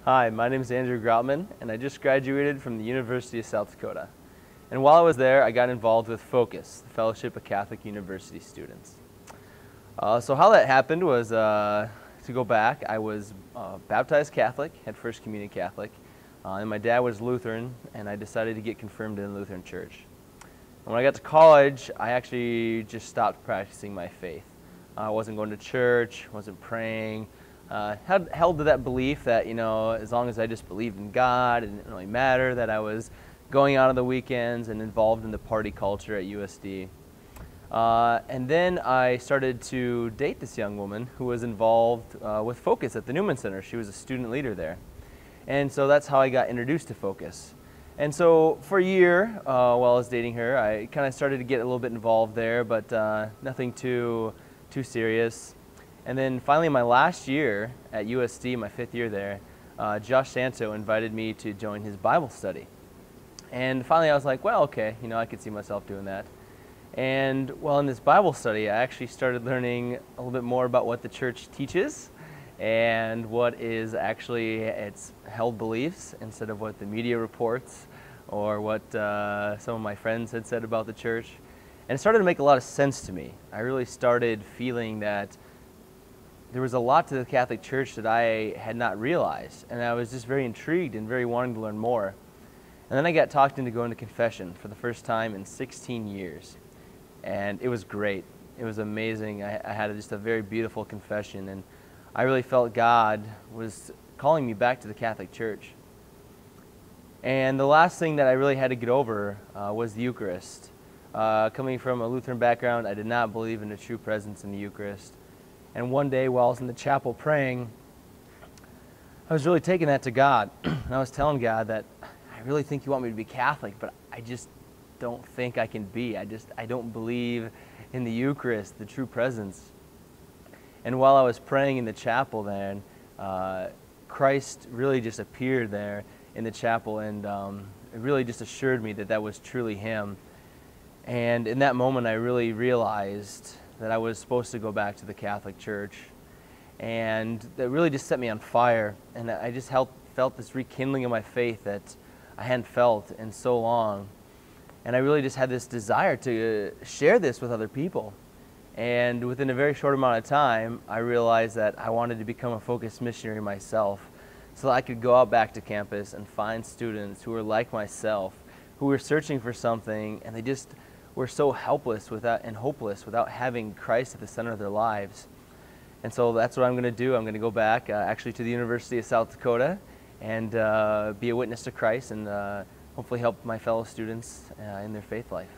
Hi, my name is Andrew Graupman, and I just graduated from the University of South Dakota. And while I was there, I got involved with Focus, the Fellowship of Catholic University Students. So how that happened was, to go back, I was baptized Catholic, had First Communion Catholic, and my dad was Lutheran, and I decided to get confirmed in the Lutheran Church. And when I got to college, I actually just stopped practicing my faith. I wasn't going to church, wasn't praying, held to that belief that, as long as I just believed in God, it didn't really matter, that I was going out on the weekends and involved in the party culture at USD. And then I started to date this young woman who was involved with Focus at the Newman Center. She was a student leader there. And so that's how I got introduced to Focus. And so for a year, while I was dating her, I kind of started to get a little bit involved there, but nothing too serious. And then finally, my last year at USD, my 5th year there, Josh Santo invited me to join his Bible study. And finally, I was like, well, okay, I could see myself doing that. And while in this Bible study, I actually started learning a little bit more about what the church teaches and what is actually its held beliefs instead of what the media reports or what some of my friends had said about the church. And it started to make a lot of sense to me. I really started feeling that there was a lot to the Catholic Church that I had not realized, and I was just very intrigued and very wanting to learn more. And then I got talked into going to confession for the first time in 16 years, and it was great. It was amazing. I had just a very beautiful confession, and I really felt God was calling me back to the Catholic Church. And the last thing that I really had to get over was the Eucharist. Coming from a Lutheran background, I did not believe in the true presence in the Eucharist. And one day while I was in the chapel praying, I was really taking that to God. And I was telling God that I really think you want me to be Catholic, but I just don't think I can be. I don't believe in the Eucharist, the true presence. And while I was praying in the chapel then, Christ really just appeared there in the chapel, and it really just assured me that that was truly Him. And in that moment, I really realized that I was supposed to go back to the Catholic Church. And that really just set me on fire. And I just felt this rekindling of my faith that I hadn't felt in so long. And I really just had this desire to share this with other people. And within a very short amount of time, I realized that I wanted to become a Focus missionary myself, so that I could go out back to campus and find students who were like myself, who were searching for something, and they just were so helpless and hopeless without having Christ at the center of their lives. And so that's what I'm going to do. I'm going to go back actually to the University of South Dakota and be a witness to Christ and hopefully help my fellow students in their faith life.